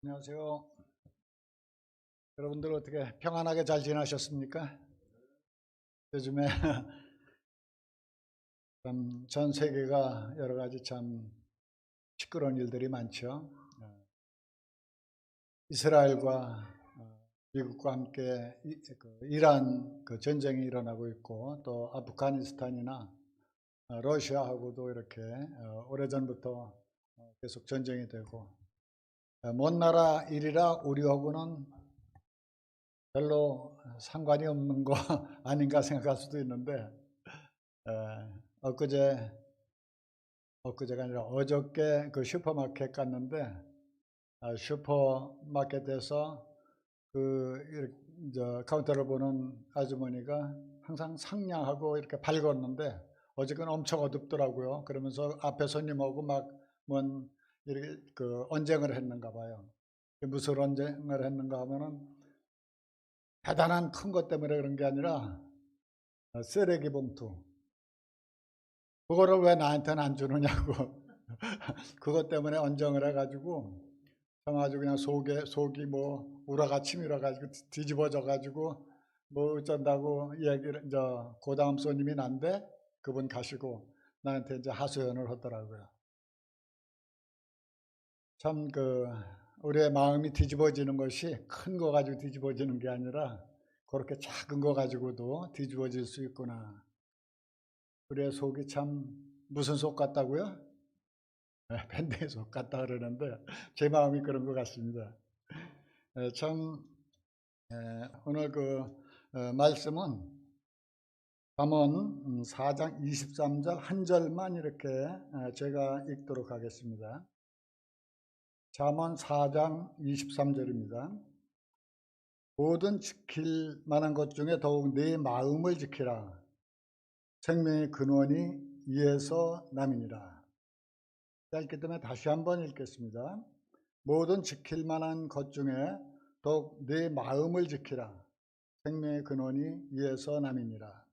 안녕하세요. 여러분들 어떻게 평안하게 잘 지나셨습니까? 요즘에 참 전 세계가 여러 가지 참 시끄러운 일들이 많죠. 이스라엘과 미국과 함께 이란 전쟁이 일어나고 있고, 또 아프가니스탄이나 러시아하고도 이렇게 오래전부터 계속 전쟁이 되고, 먼 나라 일이라 우리하고는 별로 상관이 없는 거 아닌가 생각할 수도 있는데, 엊그제가 아니라 어저께 그 슈퍼마켓 갔는데, 슈퍼마켓에서 카운터를 보는 아주머니가 항상 상냥하고 이렇게 밝았는데, 어저께는 엄청 어둡더라고요. 그러면서 앞에 손님하고 뭔 이렇게 언쟁을 했는가 봐요. 무슨 언쟁을 했는가 하면은 대단한 큰 것 때문에 그런 게 아니라 쓰레기 봉투, 그거를 왜 나한테는 안 주느냐고 그것 때문에 언쟁을 해가지고 참 아주 그냥 속이 뭐 우라가치밀어 가지고 뒤집어져 가지고 뭐 어쩐다고 얘기를 그 다음 손님이 난데 그분 가시고 나한테 이제 하소연을 하더라고요. 참 우리의 마음이 뒤집어지는 것이 큰 거 가지고 뒤집어지는 게 아니라 그렇게 작은 거 가지고도 뒤집어질 수 있구나. 우리의 속이 참 무슨 속 같다고요? 밴드의 속 같다 그러는데 제 마음이 그런 것 같습니다. 참 오늘 말씀은 잠언 4장 23절 한 절만 이렇게 제가 읽도록 하겠습니다. 잠언 4장 23절입니다. 모든 지킬 만한 것 중에 더욱 내 마음을 지키라. 생명의 근원이 이에서 남이니라. 짧기 때문에 다시 한번 읽겠습니다. 모든 지킬 만한 것 중에 더욱 내 마음을 지키라. 생명의 근원이 이에서 남이니라.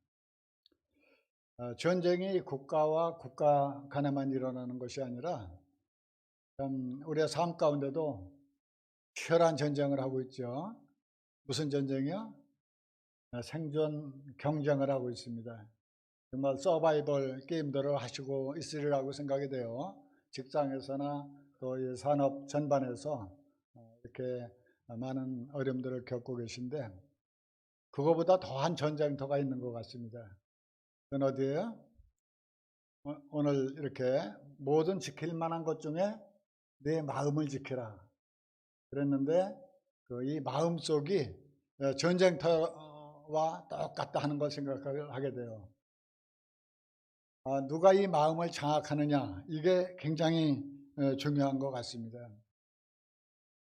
전쟁이 국가와 국가 간에만 일어나는 것이 아니라 우리의 삶 가운데도 치열한 전쟁을 하고 있죠. 무슨 전쟁이요? 생존 경쟁을 하고 있습니다. 정말 서바이벌 게임들을 하시고 있으리라고 생각이 돼요. 직장에서나 또 이 산업 전반에서 이렇게 많은 어려움들을 겪고 계신데 그거보다 더한 전쟁터가 있는 것 같습니다. 그건 어디예요? 오늘 이렇게 모든 지킬 만한 것 중에 내 마음을 지키라 그랬는데 이 마음속이 전쟁터와 똑같다 하는 걸 생각을 하게 돼요. 누가 이 마음을 장악하느냐, 이게 굉장히 중요한 것 같습니다.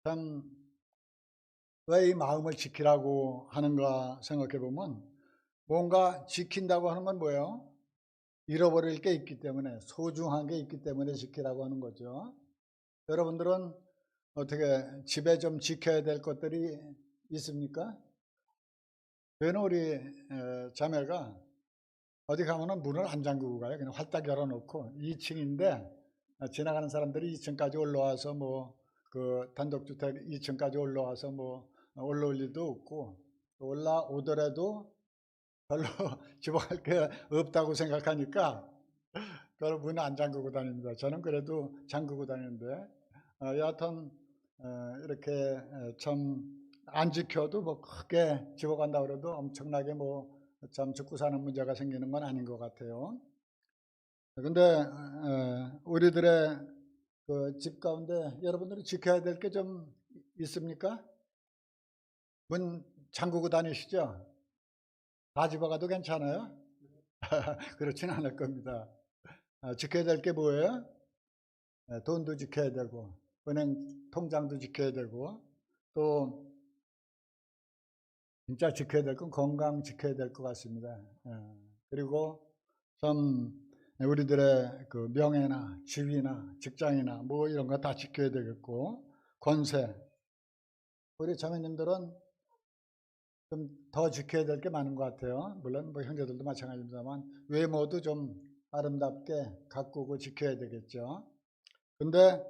참 왜 이 마음을 지키라고 하는가 생각해 보면 뭔가 지킨다고 하는 건 뭐예요? 잃어버릴 게 있기 때문에, 소중한 게 있기 때문에 지키라고 하는 거죠. 여러분들은 어떻게 집에 좀 지켜야 될 것들이 있습니까? 저는 우리 자매가 어디 가면은 문을 안 잠그고 가요. 그냥 활딱 열어놓고 2층인데 지나가는 사람들이 2층까지 올라와서 단독주택 2층까지 올라와서 올라올 일도 없고 올라오더라도 별로 집어갈 게 없다고 생각하니까 별로 문을 안 잠그고 다닙니다. 저는 그래도 잠그고 다니는데 여하튼 이렇게 참 안 지켜도 크게 집어간다 그래도 엄청나게 참 죽고 사는 문제가 생기는 건 아닌 것 같아요. 근데 우리들의 집 가운데 여러분들이 지켜야 될 게 좀 있습니까? 문 잠그고 다니시죠? 다 집어가도 괜찮아요? 그렇지는 않을 겁니다. 지켜야 될 게 뭐예요? 돈도 지켜야 되고 은행 통장도 지켜야 되고 또 진짜 지켜야 될 건 건강 지켜야 될 것 같습니다. 그리고 좀 우리들의 명예나 지위나 직장이나 이런 거 다 지켜야 되겠고 권세, 우리 자매님들은 좀 더 지켜야 될 게 많은 것 같아요. 물론 형제들도 마찬가지입니다만 외모도 좀 아름답게 가꾸고 지켜야 되겠죠. 근데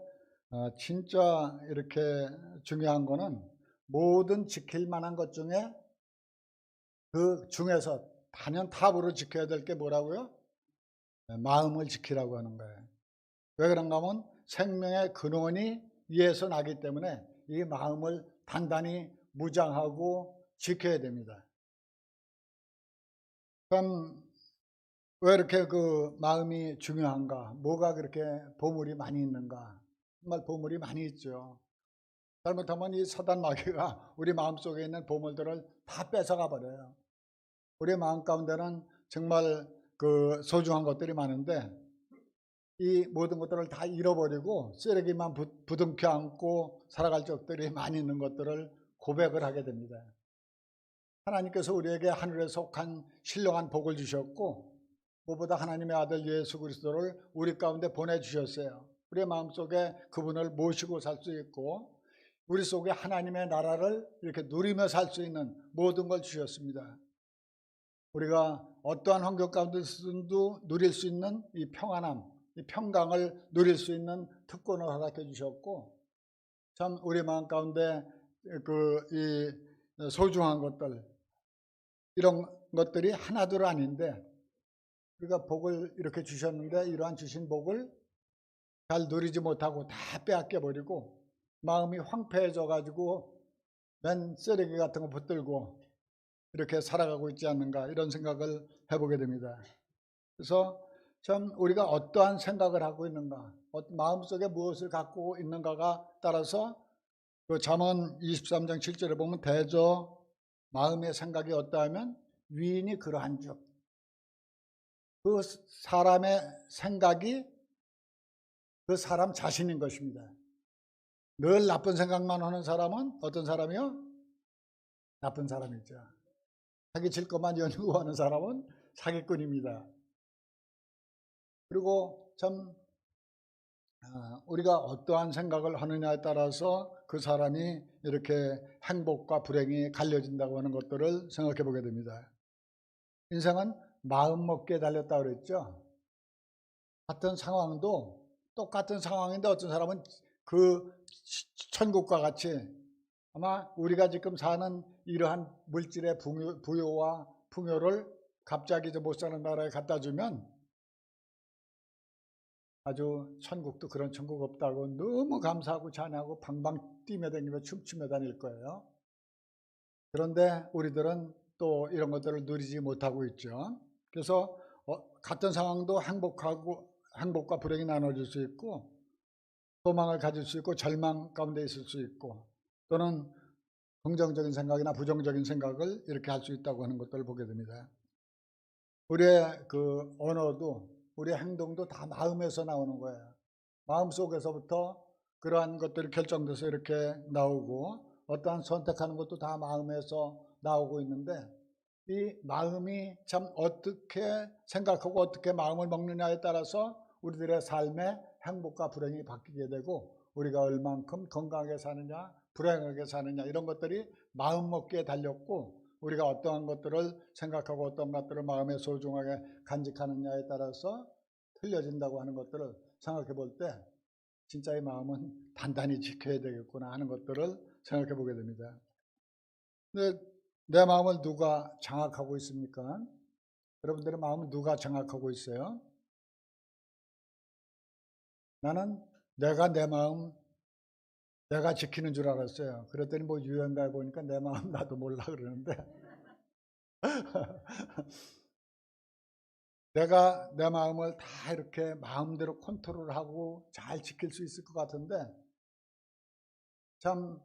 진짜 이렇게 중요한 거는 모든 지킬 만한 것 중에 그 중에서 단연 탑으로 지켜야 될 게 뭐라고요? 마음을 지키라고 하는 거예요. 왜 그런가 하면 생명의 근원이 이에서 나기 때문에 이 마음을 단단히 무장하고 지켜야 됩니다. 그럼 왜 이렇게 그 마음이 중요한가? 뭐가 그렇게 보물이 많이 있는가? 정말 보물이 많이 있죠. 잘못하면 이 사단 마귀가 우리 마음속에 있는 보물들을 다 뺏어가 버려요. 우리 마음 가운데는 정말 그 소중한 것들이 많은데 이 모든 것들을 다 잃어버리고 쓰레기만 부둥켜 안고 살아갈 적들이 많이 있는 것들을 고백을 하게 됩니다. 하나님께서 우리에게 하늘에 속한 신령한 복을 주셨고 무엇보다 하나님의 아들 예수 그리스도를 우리 가운데 보내주셨어요. 우리의 마음속에 그분을 모시고 살 수 있고 우리 속에 하나님의 나라를 이렇게 누리며 살 수 있는 모든 걸 주셨습니다. 우리가 어떠한 환경 가운데서도 누릴 수 있는 이 평안함, 이 평강을 누릴 수 있는 특권을 허락해 주셨고 참 우리 마음 가운데 이 소중한 것들 이런 것들이 하나둘 아닌데 우리가 복을 이렇게 주셨는데 이러한 주신 복을 잘 누리지 못하고 다 빼앗겨 버리고 마음이 황폐해져 가지고 맨 쓰레기 같은 거 붙들고 이렇게 살아가고 있지 않는가 이런 생각을 해보게 됩니다. 그래서 참 우리가 어떠한 생각을 하고 있는가 마음속에 무엇을 갖고 있는가가 따라서 그 잠언 23장 7절에 보면 대저 마음의 생각이 어떠하면 위인이 그러한 즉 그 사람의 생각이 그 사람 자신인 것입니다. 늘 나쁜 생각만 하는 사람은 어떤 사람이요? 나쁜 사람이죠. 사기칠 것만 연구하는 사람은 사기꾼입니다. 그리고 참 우리가 어떠한 생각을 하느냐에 따라서 그 사람이 이렇게 행복과 불행이 갈려진다고 하는 것들을 생각해 보게 됩니다. 인생은 마음 먹기에 달렸다고 그랬죠. 같은 상황도 똑같은 상황인데 어떤 사람은 그 천국과 같이 아마 우리가 지금 사는 이러한 물질의 부요와 풍요를 갑자기 못 사는 나라에 갖다 주면 아주 천국도 그런 천국 없다고 너무 감사하고 찬양하고 방방 뛰며 다니며 춤추며 다닐 거예요. 그런데 우리들은 또 이런 것들을 누리지 못하고 있죠. 그래서 같은 상황도 행복과 불행이 나눠질 수 있고 소망을 가질 수 있고 절망 가운데 있을 수 있고 또는 긍정적인 생각이나 부정적인 생각을 이렇게 할 수 있다고 하는 것들을 보게 됩니다. 우리의 그 언어도 우리의 행동도 다 마음에서 나오는 거예요. 마음속에서부터 그러한 것들이 결정돼서 이렇게 나오고 어떠한 선택하는 것도 다 마음에서 나오고 있는데 이 마음이 참 어떻게 생각하고 어떻게 마음을 먹느냐에 따라서 우리들의 삶의 행복과 불행이 바뀌게 되고 우리가 얼만큼 건강하게 사느냐 불행하게 사느냐 이런 것들이 마음 먹기에 달렸고 우리가 어떠한 것들을 생각하고 어떤 것들을 마음에 소중하게 간직하느냐에 따라서 틀려진다고 하는 것들을 생각해 볼 때 진짜의 마음은 단단히 지켜야 되겠구나 하는 것들을 생각해 보게 됩니다. 근데 내 마음을 누가 장악하고 있습니까? 여러분들의 마음을 누가 장악하고 있어요? 나는 내가 내 마음 내가 지키는 줄 알았어요. 그랬더니 뭐 유행가에 보니까 내 마음 나도 몰라 그러는데 내가 내 마음을 다 이렇게 마음대로 컨트롤하고 잘 지킬 수 있을 것 같은데 참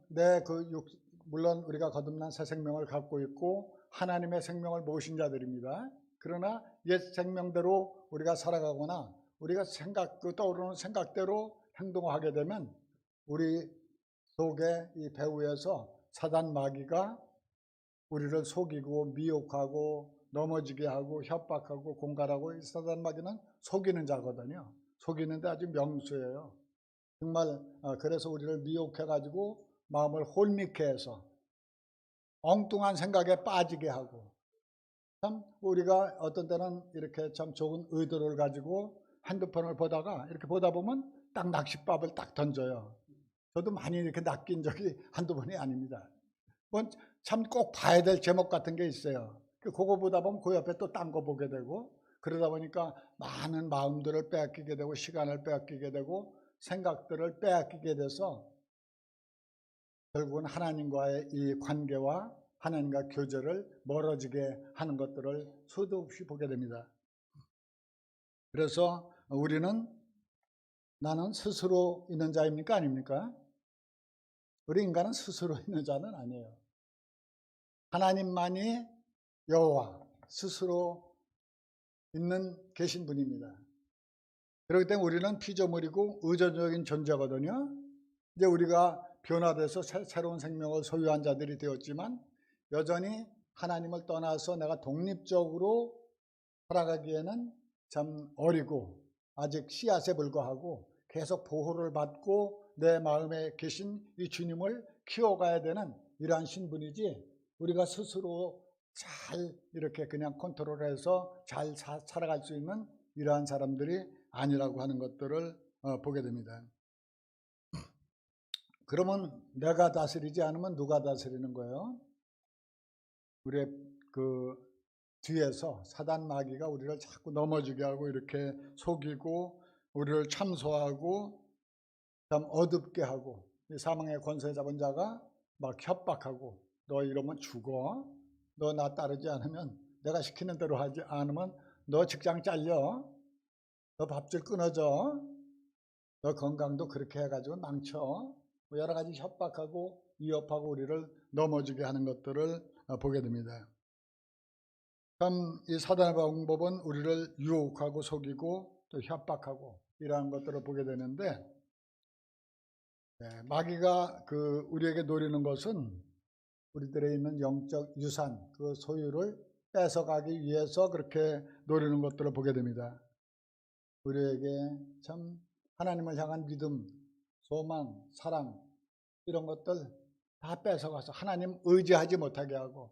물론 우리가 거듭난 새 생명을 갖고 있고 하나님의 생명을 모신 자들입니다. 그러나 옛 생명대로 우리가 살아가거나 우리가 떠오르는 생각대로 행동하게 되면 우리 속에 이 배후에서 사단 마귀가 우리를 속이고 미혹하고 넘어지게 하고 협박하고 공갈하고 이 사단 마귀는 속이는 자거든요. 속이는데 아주 명수예요. 정말 그래서 우리를 미혹해 가지고 마음을 홀미케 해서 엉뚱한 생각에 빠지게 하고 참 우리가 어떤 때는 이렇게 참 좋은 의도를 가지고 핸드폰을 보다가 이렇게 보다 보면 딱 낚싯밥을 딱 던져요. 저도 많이 이렇게 낚인 적이 한두 번이 아닙니다. 뭐 참 꼭 봐야 될 제목 같은 게 있어요. 그거 보다 보면 그 옆에 또 딴 거 보게 되고, 그러다 보니까 많은 마음들을 빼앗기게 되고 시간을 빼앗기게 되고 생각들을 빼앗기게 돼서 결국은 하나님과의 이 관계와 하나님과 교제를 멀어지게 하는 것들을 수도 없이 보게 됩니다. 그래서 우리는 나는 스스로 있는 자입니까? 아닙니까? 우리 인간은 스스로 있는 자는 아니에요. 하나님만이 여호와 스스로 있는 계신 분입니다. 그렇기 때문에 우리는 피조물이고 의존적인 존재거든요. 이제 우리가 변화돼서 새로운 생명을 소유한 자들이 되었지만 여전히 하나님을 떠나서 내가 독립적으로 살아가기에는 참 어리고 아직 씨앗에 불과하고 계속 보호를 받고 내 마음에 계신 이 주님을 키워가야 되는 이러한 신분이지, 우리가 스스로 잘 이렇게 그냥 컨트롤해서 잘 살아갈 수 있는 이러한 사람들이 아니라고 하는 것들을 보게 됩니다. 그러면 내가 다스리지 않으면 누가 다스리는 거예요? 우리의 그 뒤에서 사단 마귀가 우리를 자꾸 넘어지게 하고 이렇게 속이고 우리를 참소하고 참 어둡게 하고, 사망의 권세 잡은 자가 막 협박하고 너 이러면 죽어, 너 나 따르지 않으면, 내가 시키는 대로 하지 않으면 너 직장 잘려, 너 밥줄 끊어져, 너 건강도 그렇게 해가지고 망쳐, 뭐 여러 가지 협박하고 위협하고 우리를 넘어지게 하는 것들을 보게 됩니다. 참 이 사단의 방법은 우리를 유혹하고 속이고 또 협박하고 이러한 것들을 보게 되는데, 마귀가 우리에게 노리는 것은 우리들에 있는 영적 유산, 그 소유를 뺏어가기 위해서 그렇게 노리는 것들을 보게 됩니다. 우리에게 참 하나님을 향한 믿음, 소망, 사랑 이런 것들 다 뺏어가서 하나님 의지하지 못하게 하고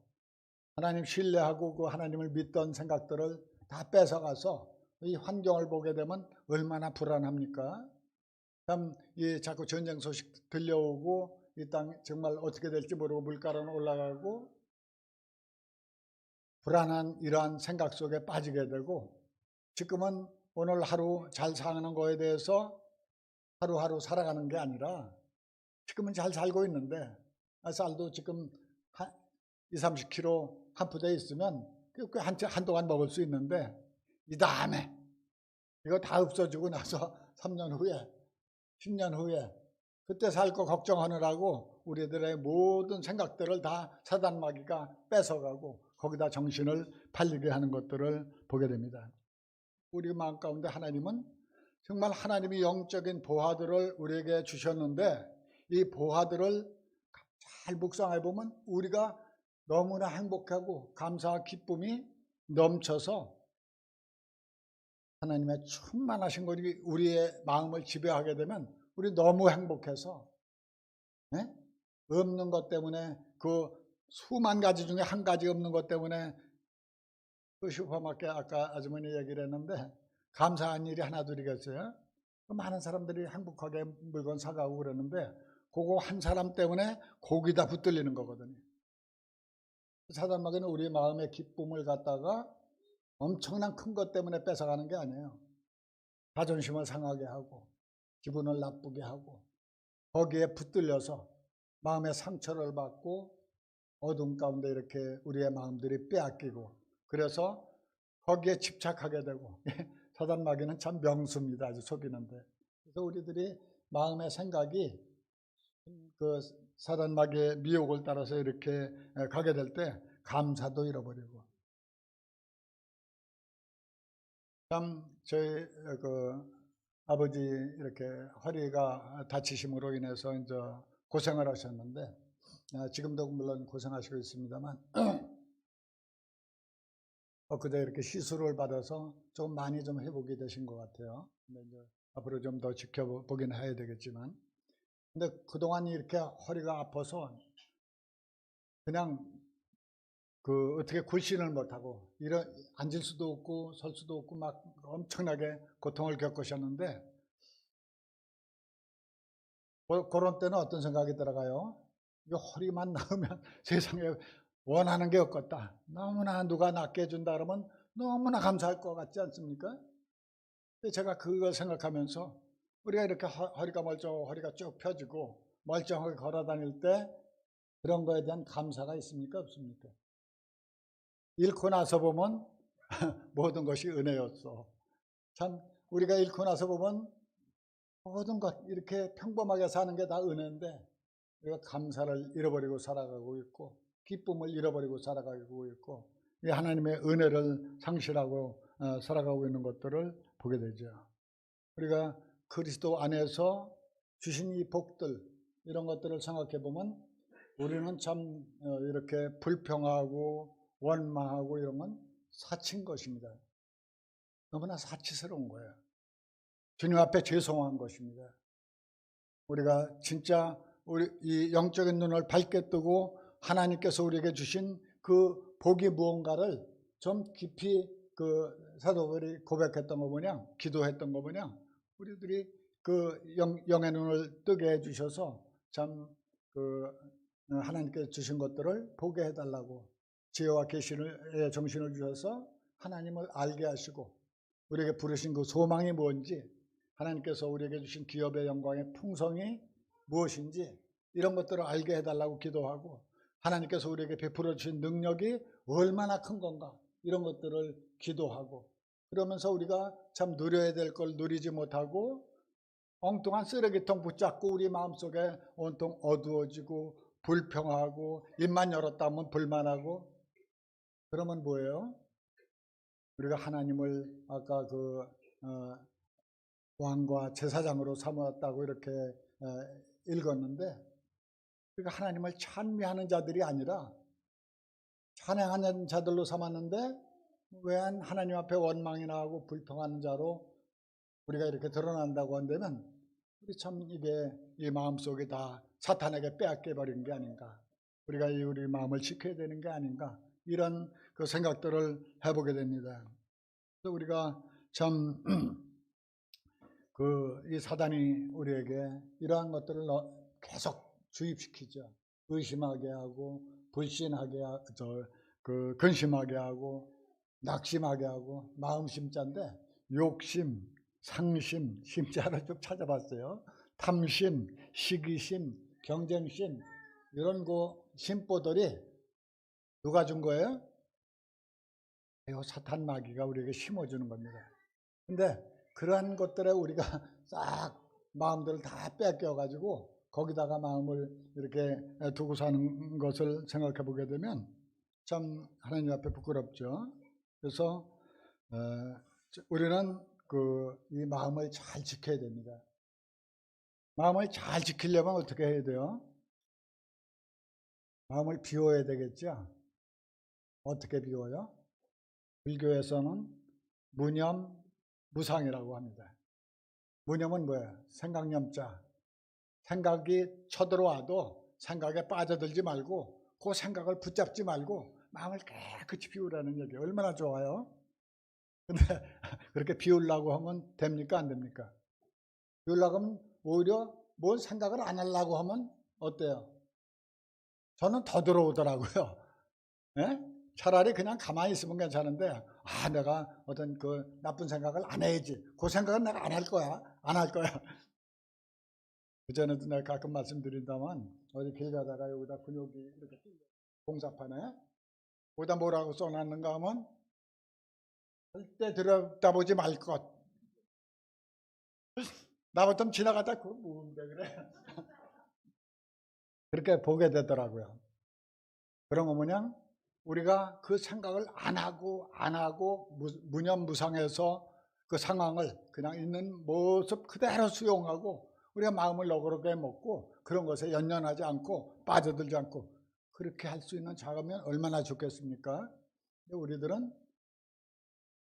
하나님 신뢰하고 그 하나님을 믿던 생각들을 다 뺏어가서 이 환경을 보게 되면 얼마나 불안합니까? 참 자꾸 전쟁 소식 들려오고 이 땅 정말 어떻게 될지 모르고 물가는 올라가고 불안한 이러한 생각 속에 빠지게 되고, 지금은 오늘 하루 잘 사는 거에 대해서 하루하루 살아가는 게 아니라 지금은 잘 살고 있는데 쌀도 지금 20-30kg 한 푸대에 있으면 한동안 먹을 수 있는데, 이 다음에 이거 다 없어지고 나서 3년 후에 10년 후에 그때 살 거 걱정하느라고 우리들의 모든 생각들을 다 사단 마귀가 뺏어가고 거기다 정신을 팔리게 하는 것들을 보게 됩니다. 우리 마음 가운데 하나님은 정말 하나님이 영적인 보화들을 우리에게 주셨는데, 이 보화들을 잘 묵상해 보면 우리가 너무나 행복하고 감사와 기쁨이 넘쳐서 하나님의 충만하신 것이 우리의 마음을 지배하게 되면 우리 너무 행복해서, 없는 것 때문에, 그 수만 가지 중에 한 가지 없는 것 때문에 그 슈퍼마켓 아까 아주머니 얘기를 했는데 감사한 일이 하나둘이겠어요? 많은 사람들이 행복하게 물건 사가고 그러는데 그거 한 사람 때문에 고기다 붙들리는 거거든요. 사단 마귀는 우리 마음의 기쁨을 갖다가 엄청난 큰 것 때문에 뺏어가는 게 아니에요. 자존심을 상하게 하고 기분을 나쁘게 하고 거기에 붙들려서 마음의 상처를 받고 어둠 가운데 이렇게 우리의 마음들이 빼앗기고, 그래서 거기에 집착하게 되고 사단 마귀는 참 명수입니다. 아주 속이는데. 그래서 우리들이 마음의 생각이 그 사단 마귀의 미혹을 따라서 이렇게 가게 될 때 감사도 잃어버리고, 참 저희 아버지 이렇게 허리가 다치심으로 인해서 이제 고생을 하셨는데, 지금도 물론 고생하시고 있습니다만 그저 이렇게 시술을 받아서 좀 많이 좀 회복이 되신 것 같아요. 근데 이제 앞으로 좀 더 지켜보긴 해야 되겠지만, 근데 그동안 이렇게 허리가 아파서 그냥 어떻게 굴신을 못하고 앉을 수도 없고 설 수도 없고 막 엄청나게 고통을 겪으셨는데, 그런 때는 어떤 생각이 들어가요? 이거 허리만 나으면 세상에 원하는 게 없겠다. 너무나 누가 낫게 해준다 그러면 너무나 감사할 것 같지 않습니까? 제가 그걸 생각하면서 우리가 이렇게 허리가 허리가 쭉 펴지고 멀쩡하게 걸어 다닐 때 그런 거에 대한 감사가 있습니까? 없습니까? 잃고 나서 보면 모든 것이 은혜였어. 참 우리가 잃고 나서 보면 모든 것 이렇게 평범하게 사는 게 다 은혜인데 우리가 감사를 잃어버리고 살아가고 있고 기쁨을 잃어버리고 살아가고 있고 이 하나님의 은혜를 상실하고 살아가고 있는 것들을 보게 되죠. 우리가 그리스도 안에서 주신 이 복들 이런 것들을 생각해 보면 우리는 참 이렇게 불평하고 원망하고 이런 건 사치인 것입니다. 너무나 사치스러운 거예요. 주님 앞에 죄송한 것입니다. 우리가 진짜 우리 이 영적인 눈을 밝게 뜨고 하나님께서 우리에게 주신 그 복이 무언가를 좀 깊이 그 사도들이 고백했던 거 보냐, 기도했던 거 보냐, 우리들이 그 영의 눈을 뜨게 해주셔서 참 그 하나님께서 주신 것들을 보게 해달라고 지혜와 계시의 정신을 주셔서 하나님을 알게 하시고 우리에게 부르신 그 소망이 뭔지 하나님께서 우리에게 주신 기업의 영광의 풍성이 무엇인지 이런 것들을 알게 해달라고 기도하고 하나님께서 우리에게 베풀어 주신 능력이 얼마나 큰 건가 이런 것들을 기도하고 그러면서 우리가 참 누려야 될 걸 누리지 못하고 엉뚱한 쓰레기통 붙잡고 우리 마음속에 온통 어두워지고 불평하고 입만 열었다 하면 불만하고 그러면 뭐예요? 우리가 하나님을 아까 그 왕과 제사장으로 삼았다고 이렇게 읽었는데 그러니까 하나님을 찬미하는 자들이 아니라 찬양하는 자들로 삼았는데 왜 하나님 앞에 원망이나 하고 불평하는 자로 우리가 이렇게 드러난다고 한다면 우리 참 이게 이 마음속에 다 사탄에게 빼앗겨 버린 게 아닌가 우리가 우리 마음을 지켜야 되는 게 아닌가 이런 그 생각들을 해보게 됩니다. 그래서 우리가 참 이 사단이 우리에게 이러한 것들을 계속 주입시키죠. 의심하게 하고 불신하게 하고 근심하게 하고 낙심하게 하고 마음 심자인데 욕심, 상심, 심자를 좀 찾아봤어요. 탐심, 시기심, 경쟁심 이런 거 심보들이 누가 준 거예요? 이거 사탄 마귀가 우리에게 심어주는 겁니다. 근데 그러한 것들에 우리가 싹 마음들을 다 뺏겨가지고 거기다가 마음을 이렇게 두고 사는 것을 생각해 보게 되면 참 하나님 앞에 부끄럽죠. 그래서 우리는 이 마음을 잘 지켜야 됩니다. 마음을 잘 지키려면 어떻게 해야 돼요? 마음을 비워야 되겠죠. 어떻게 비워요? 불교에서는 무념, 무상이라고 합니다. 무념은 뭐예요? 생각념자. 생각이 쳐들어와도 생각에 빠져들지 말고 그 생각을 붙잡지 말고 마음을 깨끗이 비우라는 얘기. 얼마나 좋아요? 근데 그렇게 비우려고 하면 됩니까? 안 됩니까? 비우려고 하면 오히려 뭔 생각을 안 하려고 하면 어때요? 저는 더 들어오더라고요. 예? 차라리 그냥 가만히 있으면 괜찮은데 내가 어떤 그 나쁜 생각을 안 해야지. 그 생각은 내가 안 할 거야. 안 할 거야. 그전에도 내가 가끔 말씀드린다면 어디 길 가다가 여기다 근육이 이렇게 공사판에 거기다 뭐라고 써놨는가 하면 절대 들여다보지 말 것. 나부터 지나가다 그거 뭔데 그래. 그렇게 보게 되더라고요. 그런 거 뭐냐? 우리가 그 생각을 안 하고 무념무상해서 그 상황을 그냥 있는 모습 그대로 수용하고 우리가 마음을 너그럽게 먹고 그런 것에 연연하지 않고 빠져들지 않고 그렇게 할 수 있는 자가면 얼마나 좋겠습니까? 우리들은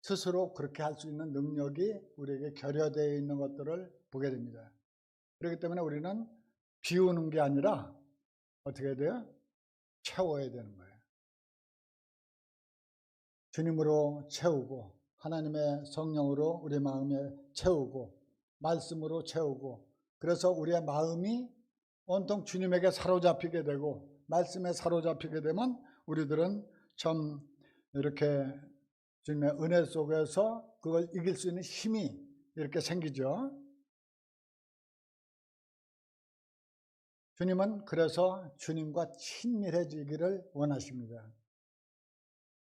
스스로 그렇게 할 수 있는 능력이 우리에게 결여되어 있는 것들을 보게 됩니다. 그렇기 때문에 우리는 비우는 게 아니라 어떻게 해야 돼요? 채워야 되는 거예요. 주님으로 채우고 하나님의 성령으로 우리 마음에 채우고 말씀으로 채우고 그래서 우리의 마음이 온통 주님에게 사로잡히게 되고 말씀에 사로잡히게 되면 우리들은 참 이렇게 주님의 은혜 속에서 그걸 이길 수 있는 힘이 이렇게 생기죠. 주님은 그래서 주님과 친밀해지기를 원하십니다.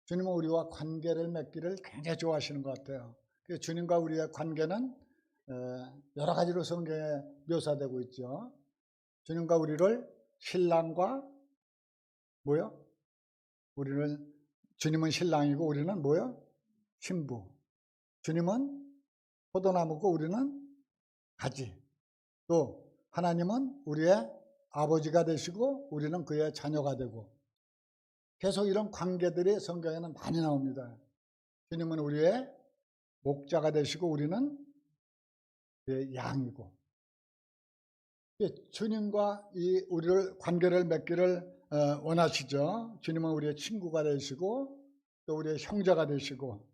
주님은 우리와 관계를 맺기를 굉장히 좋아하시는 것 같아요. 주님과 우리의 관계는 여러 가지로 성경에 묘사되고 있죠. 주님과 우리를 신랑과 뭐요? 주님은 신랑이고 우리는 뭐요? 신부. 주님은 포도나무고 우리는 가지. 또 하나님은 우리의 아버지가 되시고 우리는 그의 자녀가 되고, 계속 이런 관계들이 성경에는 많이 나옵니다. 주님은 우리의 목자가 되시고 우리는 그의 양이고, 주님과 우리를 관계를 맺기를 원하시죠. 주님은 우리의 친구가 되시고 또 우리의 형제가 되시고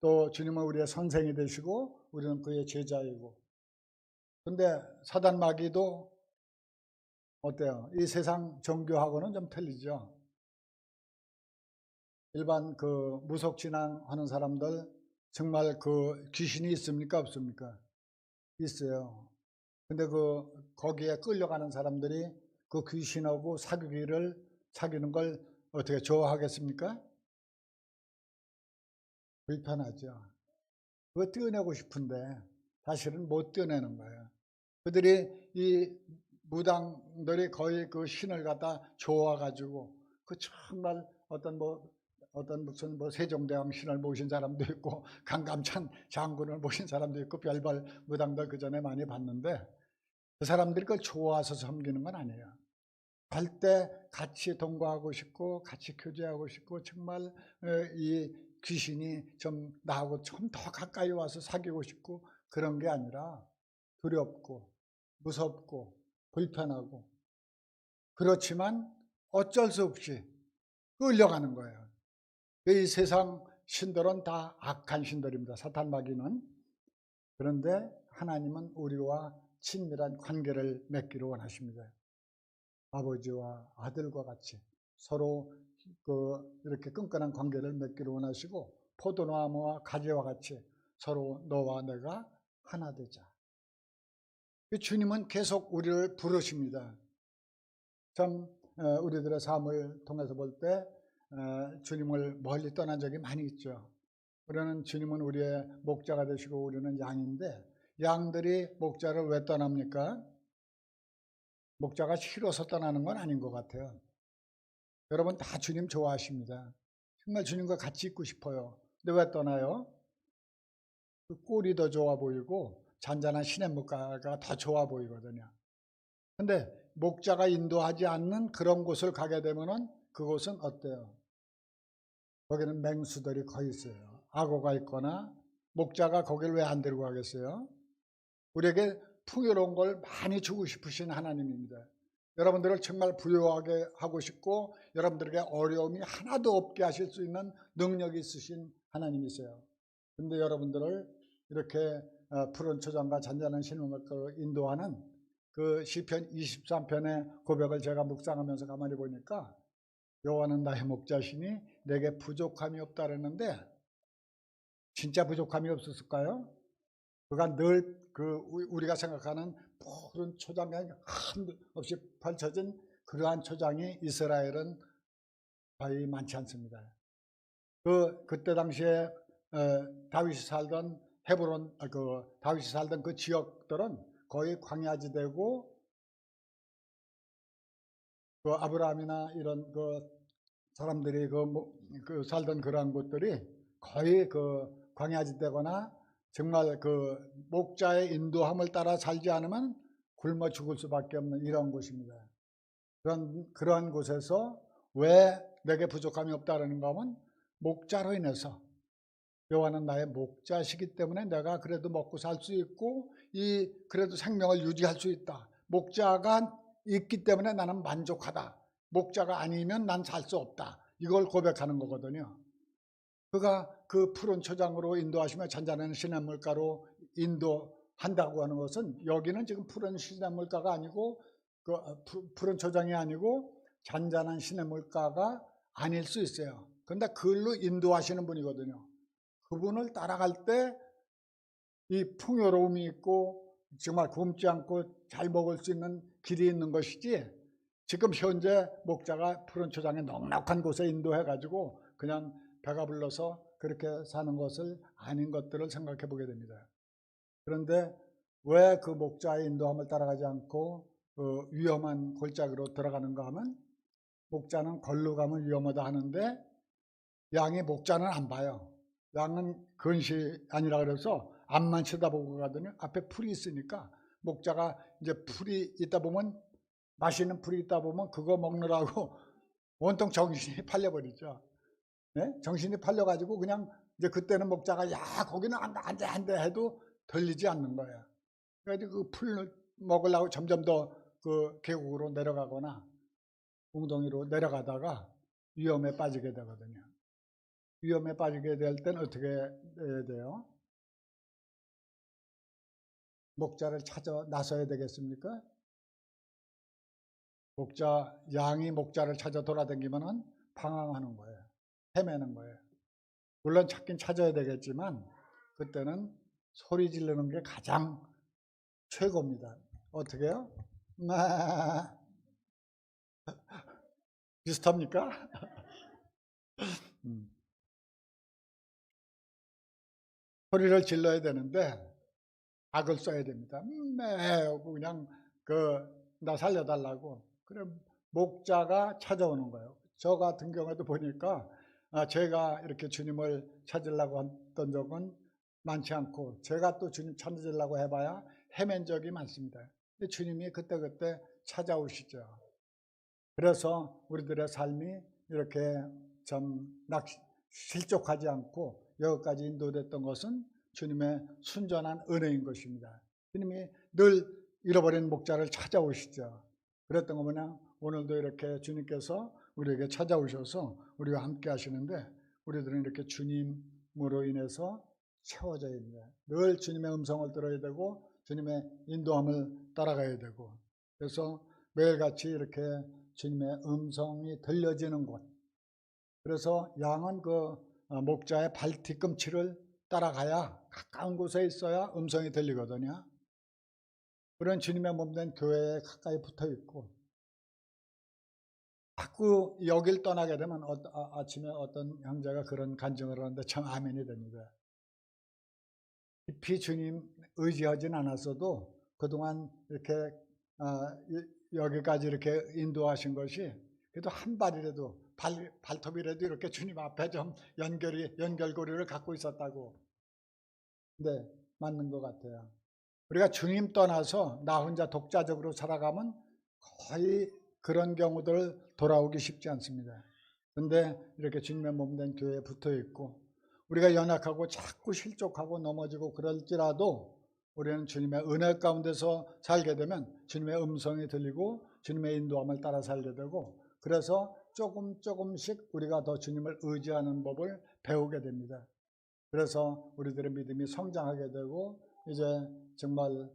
또 주님은 우리의 선생이 되시고 우리는 그의 제자이고. 근데 사단 마귀도 어때요? 이 세상 종교하고는 좀 틀리죠. 일반 그 무속신앙 하는 사람들 정말 그 귀신이 있습니까? 없습니까? 있어요. 근데 거기에 끌려가는 사람들이 그 귀신하고 사귀는 걸 어떻게 좋아하겠습니까? 불편하죠. 그거 떼어내고 싶은데 사실은 못 떼어내는 거예요. 그들이 이 무당들이 거의 그 신을 갖다 좋아가지고 그 정말 어떤 무슨 세종대왕 신을 모신 사람도 있고 강감찬 장군을 모신 사람도 있고 별별 무당들 그 전에 많이 봤는데 그 사람들이 그걸 좋아서 섬기는 건 아니에요. 갈 때 같이 동거하고 싶고 같이 교제하고 싶고 정말 이 귀신이 좀 나하고 좀 더 가까이 와서 사귀고 싶고 그런 게 아니라 두렵고 무섭고 불편하고, 그렇지만 어쩔 수 없이 끌려가는 거예요. 이 세상 신들은 다 악한 신들입니다. 사탄 마귀는. 그런데 하나님은 우리와 친밀한 관계를 맺기를 원하십니다. 아버지와 아들과 같이 서로 이렇게 끈끈한 관계를 맺기를 원하시고, 포도나무와 가지와 같이 서로 너와 내가 하나 되자. 주님은 계속 우리를 부르십니다. 참 우리들의 삶을 통해서 볼 때 주님을 멀리 떠난 적이 많이 있죠. 우리는 주님은 우리의 목자가 되시고 우리는 양인데, 양들이 목자를 왜 떠납니까? 목자가 싫어서 떠나는 건 아닌 것 같아요. 여러분 다 주님 좋아하십니다. 정말 주님과 같이 있고 싶어요. 근데 왜 떠나요? 그 꼴이 더 좋아 보이고 잔잔한 시냇물가가 더 좋아 보이거든요. 근데 목자가 인도하지 않는 그런 곳을 가게 되면은 그곳은 어때요? 거기는 맹수들이 거의 있어요. 악어가 있거나. 목자가 거기를 왜 안 데리고 가겠어요? 우리에게 풍요로운 걸 많이 주고 싶으신 하나님입니다. 여러분들을 정말 부유하게 하고 싶고 여러분들에게 어려움이 하나도 없게 하실 수 있는 능력이 있으신 하나님이세요. 그런데 여러분들을 이렇게 푸른 초장과 잔잔한 신음으로 인도하는 그 시편 23편의 고백을 제가 묵상하면서 가만히 보니까, 여호와는 나의 목자시니 내게 부족함이 없다 그랬는데 진짜 부족함이 없었을까요? 그가 늘 우리가 생각하는 푸른 초장이 한없이 펼쳐진 그러한 초장이 이스라엘은 거의 많지 않습니다. 그때 당시에 다윗이 살던 헤브론, 다윗이 살던 그 지역들은 거의 광야지대고, 그 아브라함이나 이런 사람들이 살던 그러한 곳들이 거의 광야지대거나 정말 목자의 인도함을 따라 살지 않으면 굶어 죽을 수밖에 없는 이런 곳입니다. 그러한 곳에서 왜 내게 부족함이 없다라는가 하면, 목자로 인해서, 여호와는 나의 목자시기 때문에 내가 그래도 먹고 살 수 있고 그래도 생명을 유지할 수 있다. 목자가 있기 때문에 나는 만족하다. 목자가 아니면 난 살 수 없다. 이걸 고백하는 거거든요. 그가 그 푸른 초장으로 인도하시며 잔잔한 시냇물가로 인도한다고 하는 것은, 여기는 지금 푸른 시냇물가가 아니고 푸른 초장이 아니고 잔잔한 시냇물가가 아닐 수 있어요. 그런데 그걸로 인도하시는 분이거든요. 그분을 따라갈 때 이 풍요로움이 있고 정말 굶지 않고 잘 먹을 수 있는 길이 있는 것이지, 지금 현재 목자가 푸른 초장에 넉넉한 곳에 인도해가지고 그냥 배가 불러서 그렇게 사는 것을 아닌 것들을 생각해 보게 됩니다. 그런데 왜 그 목자의 인도함을 따라가지 않고 위험한 골짜기로 들어가는가 하면, 목자는 걸로 가면 위험하다 하는데 양이 목자는 안 봐요. 양은 근시 아니라 그래서 앞만 쳐다보고 가더니 앞에 풀이 있으니까, 목자가 이제 풀이 있다 보면, 맛있는 풀이 있다 보면 그거 먹느라고 온통 정신이 팔려버리죠. 네? 정신이 팔려가지고 그냥 이제 그때는 목자가 야 거기는 안 돼 해도 들리지 않는 거예요. 그래서 그 풀을 먹으려고 점점 더 그 계곡으로 내려가거나 웅덩이로 내려가다가 위험에 빠지게 되거든요. 위험에 빠지게 될 때는 어떻게 해야 돼요? 목자를 찾아 나서야 되겠습니까? 양이 목자를 찾아 돌아다니면은 방황하는 거예요. 헤매는 거예요. 물론 찾긴 찾아야 되겠지만 그때는 소리 지르는 게 가장 최고입니다. 어떻게요? 비슷합니까? 소리를 질러야 되는데 악을 써야 됩니다. 하고 그냥 나 살려달라고. 그래 목자가 찾아오는 거예요. 저 같은 경우에도 보니까 제가 이렇게 주님을 찾으려고 했던 적은 많지 않고, 제가 또 주님 찾으려고 해봐야 헤맨 적이 많습니다. 근데 주님이 그때그때 찾아오시죠. 그래서 우리들의 삶이 이렇게 좀 실족하지 않고 여기까지 인도됐던 것은 주님의 순전한 은혜인 것입니다. 주님이 늘 잃어버린 목자를 찾아오시죠. 그랬던 거 뭐냐? 오늘도 이렇게 주님께서 우리에게 찾아오셔서 우리와 함께 하시는데, 우리들은 이렇게 주님으로 인해서 채워져야 됩니다. 늘 주님의 음성을 들어야 되고 주님의 인도함을 따라가야 되고, 그래서 매일같이 이렇게 주님의 음성이 들려지는 곳, 그래서 양은 목자의 발 뒤꿈치를 따라가야, 가까운 곳에 있어야 음성이 들리거든요. 그런 주님의 몸된 교회에 가까이 붙어 있고, 자꾸 여길 떠나게 되면 아침에 어떤 형제가 그런 간증을 하는데 참 아멘이 됩니다. 깊이 주님 의지하진 않았어도 그동안 이렇게 여기까지 이렇게 인도하신 것이 그래도 한 발이라도 발톱이라도 이렇게 주님 앞에 좀 연결고리를 갖고 있었다고. 네, 맞는 것 같아요. 우리가 주님 떠나서 나 혼자 독자적으로 살아가면 거의 그런 경우들 돌아오기 쉽지 않습니다. 근데 이렇게 주님의 몸된 교회에 붙어 있고, 우리가 연약하고 자꾸 실족하고 넘어지고 그럴지라도 우리는 주님의 은혜 가운데서 살게 되면 주님의 음성이 들리고 주님의 인도함을 따라 살게 되고, 그래서 조금씩 우리가 더 주님을 의지하는 법을 배우게 됩니다. 그래서 우리들의 믿음이 성장하게 되고 이제 정말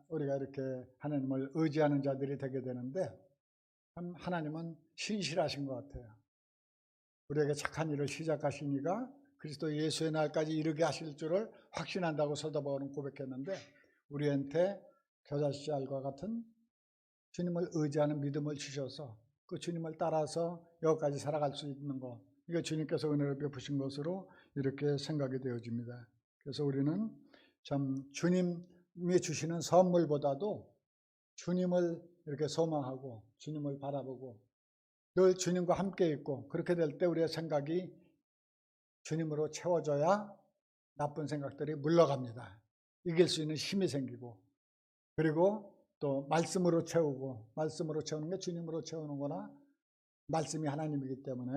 우리가 이렇게 하나님을 의지하는 자들이 되게 되는데, 참 하나님은 신실하신 것 같아요. 우리에게 착한 일을 시작하시니까 그리스도 예수의 날까지 이르게 하실 줄을 확신한다고 사도 바울은 고백했는데, 우리한테 겨자씨알과 같은 주님을 의지하는 믿음을 주셔서 그 주님을 따라서 여기까지 살아갈 수 있는 것, 이게 주님께서 은혜를 베푸신 것으로 이렇게 생각이 되어집니다. 그래서 우리는 참 주님이 주시는 선물보다도 주님을 이렇게 소망하고 주님을 바라보고 늘 주님과 함께 있고, 그렇게 될 때 우리의 생각이 주님으로 채워져야 나쁜 생각들이 물러갑니다. 이길 수 있는 힘이 생기고, 그리고 또 말씀으로 채우는 게 주님으로 채우는 거나, 말씀이 하나님이기 때문에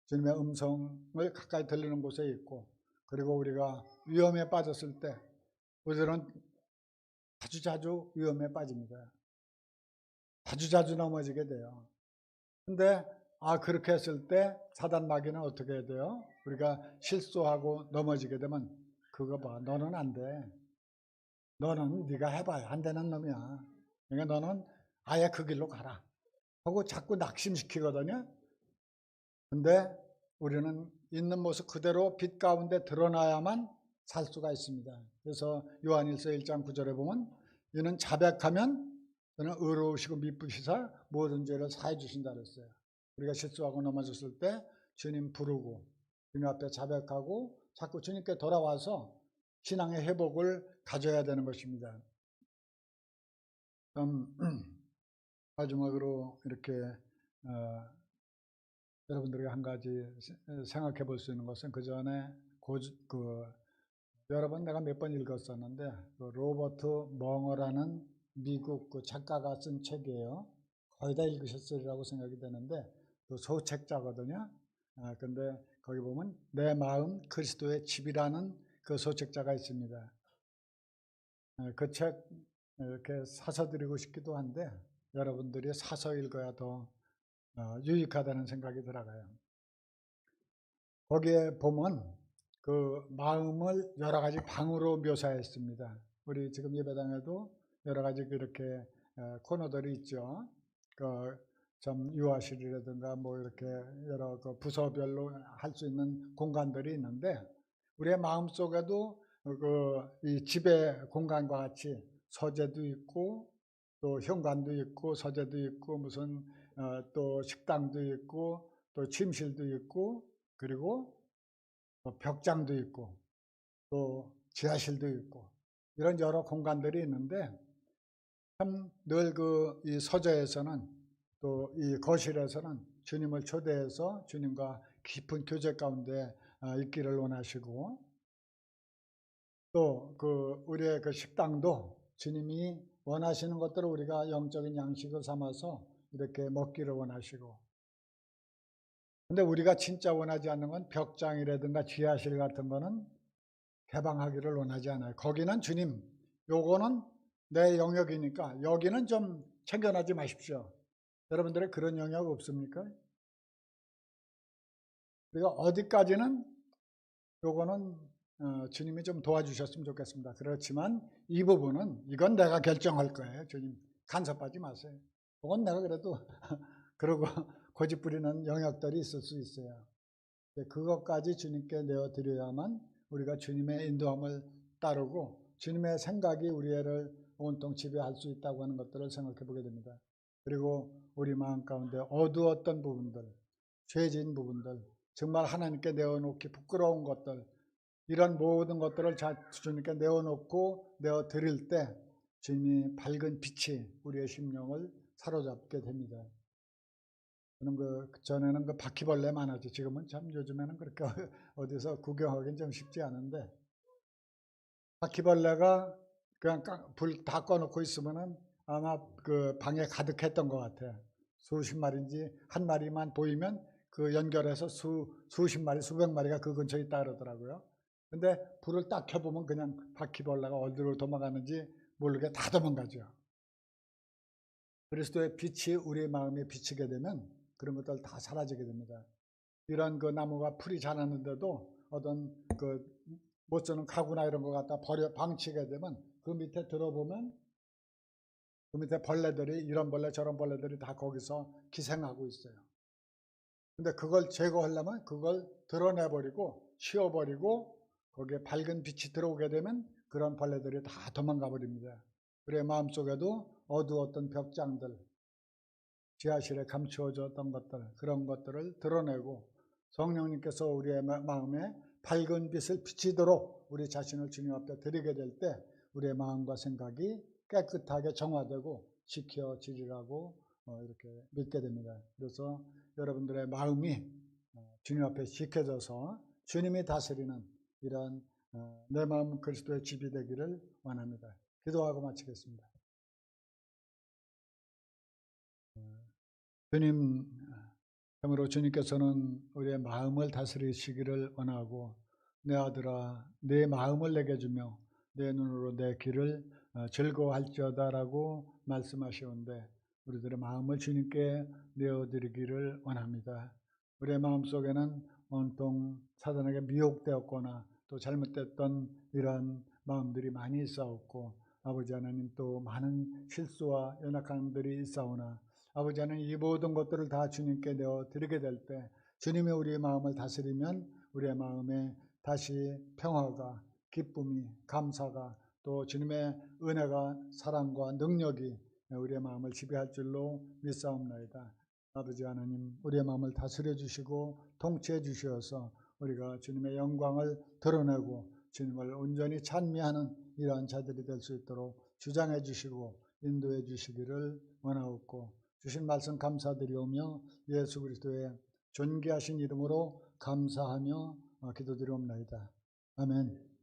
주님의 음성을 가까이 들리는 곳에 있고, 그리고 우리가 위험에 빠졌을 때 우리들은 자주 위험에 빠집니다. 자주 넘어지게 돼요. 근데 그렇게 했을 때 사단 마귀는 어떻게 해야 돼요? 우리가 실수하고 넘어지게 되면 그거 봐, 너는 안 돼. 너는 네가 해봐야 안 되는 놈이야. 그러니까 너는 아예 그 길로 가라 하고 자꾸 낙심시키거든요. 근데 우리는 있는 모습 그대로 빛 가운데 드러나야만 살 수가 있습니다. 그래서 요한일서 1장 9절에 보면 이는 자백하면 저는 의로우시고 미쁘시사 모든 죄를 사해 주신다 그랬어요. 우리가 실수하고 넘어졌을 때 주님 부르고 주님 앞에 자백하고 자꾸 주님께 돌아와서 신앙의 회복을 가져야 되는 것입니다. 마지막으로 이렇게 여러분들에게 한 가지 생각해 볼 수 있는 것은 그 전에 여러 번 내가 몇 번 읽었었는데 그 로버트 멍어라는 미국 그 작가가 쓴 책이에요. 거의 다 읽으셨으리라고 생각이 되는데 또 소책자거든요. 근데 거기 보면 내 마음 그리스도의 집이라는 그 소책자가 있습니다. 그 책 이렇게 사서 드리고 싶기도 한데 여러분들이 사서 읽어야 더 유익하다는 생각이 들어가요. 거기에 보면 그 마음을 여러 가지 방으로 묘사했습니다. 우리 지금 예배당에도 여러 가지 그렇게 코너들이 있죠. 좀 유아실이라든가 뭐 이렇게 여러 그 부서별로 할 수 있는 공간들이 있는데 우리의 마음 속에도 이 집의 공간과 같이 서재도 있고 또 현관도 있고 서재도 있고 무슨 또 식당도 있고 또 침실도 있고 그리고 벽장도 있고 또 지하실도 있고 이런 여러 공간들이 있는데 참 늘 이 서재에서는 또 이 거실에서는 주님을 초대해서 주님과 깊은 교제 가운데 있기를 원하시고 또 우리의 그 식당도 주님이 원하시는 것들을 우리가 영적인 양식을 삼아서 이렇게 먹기를 원하시고 근데 우리가 진짜 원하지 않는 건 벽장이라든가 지하실 같은 거는 개방하기를 원하지 않아요. 거기는 주님, 요거는 내 영역이니까 여기는 좀 챙겨나지 마십시오. 여러분들의 그런 영역 없습니까? 우리가 어디까지는 요거는 주님이 좀 도와주셨으면 좋겠습니다. 그렇지만 이 부분은 이건 내가 결정할 거예요. 주님 간섭하지 마세요. 그건 내가 그래도 그러고 고집 부리는 영역들이 있을 수 있어요. 그것까지 주님께 내어드려야만 우리가 주님의 인도함을 따르고 주님의 생각이 우리를 온통 지배할 수 있다고 하는 것들을 생각해 보게 됩니다. 그리고 우리 마음 가운데 어두웠던 부분들, 죄진 부분들, 정말 하나님께 내어놓기 부끄러운 것들 이런 모든 것들을 주님께 내어놓고 내어드릴 때 주님이 밝은 빛이 우리의 심령을 사로잡게 됩니다. 저는 전에는 바퀴벌레 많았죠. 지금은 참 요즘에는 그렇게 어디서 구경하기는 좀 쉽지 않은데 바퀴벌레가 그냥 불 다 꺼놓고 있으면은 아마 그 방에 가득했던 것 같아요. 수십 마리인지 한 마리만 보이면 그 연결해서 수십 마리, 수백 마리가 그 근처에 있다 그러더라고요. 근데 불을 딱 켜보면 그냥 바퀴벌레가 어디로 도망가는지 모르게 다 도망가죠. 그리스도의 빛이 우리의 마음에 비치게 되면 그런 것들 다 사라지게 됩니다. 이런 그 나무가 풀이 자랐는데도 어떤 못 쓰는 가구나 이런 거 갖다 방치게 되면 그 밑에 들어보면 그 밑에 벌레들이 이런 벌레 저런 벌레들이 다 거기서 기생하고 있어요. 근데 그걸 제거하려면 그걸 드러내버리고 치워버리고 거기에 밝은 빛이 들어오게 되면 그런 벌레들이 다 도망가 버립니다. 우리의 마음속에도 어두웠던 벽장들, 지하실에 감추어졌던 것들, 그런 것들을 드러내고 성령님께서 우리의 마음에 밝은 빛을 비치도록 우리 자신을 주님 앞에 드리게 될 때 우리의 마음과 생각이 깨끗하게 정화되고 지켜지리라고 이렇게 믿게 됩니다. 그래서 여러분들의 마음이 주님 앞에 지켜져서 주님이 다스리는 이런 내 마음 그리스도의 집이 되기를 원합니다. 기도하고 마치겠습니다. 주님, 참으로 주님께서는 우리의 마음을 다스리시기를 원하고 내 아들아 내 마음을 내게 주며 내 눈으로 내 길을 즐거워할지어다라고 말씀하시는데 우리들의 마음을 주님께 내어드리기를 원합니다. 우리의 마음속에는 온통 사단에게 미혹되었거나 또 잘못됐던 이런 마음들이 많이 있었고 아버지 하나님 또 많은 실수와 연약함들이 있사오나 아버지 하나님 이 모든 것들을 다 주님께 내어 드리게 될 때 주님이 우리의 마음을 다스리면 우리의 마음에 다시 평화가 기쁨이 감사가 또 주님의 은혜가 사랑과 능력이 우리의 마음을 지배할 줄로 믿사옵나이다. 아버지 하나님 우리의 마음을 다스려 주시고 통치해 주시어서 우리가 주님의 영광을 드러내고 주님을 온전히 찬미하는 이러한 자들이 될 수 있도록 주장해 주시고 인도해 주시기를 원하옵고 주신 말씀 감사드리오며 예수 그리스도의 존귀하신 이름으로 감사하며 기도드리옵나이다. 아멘.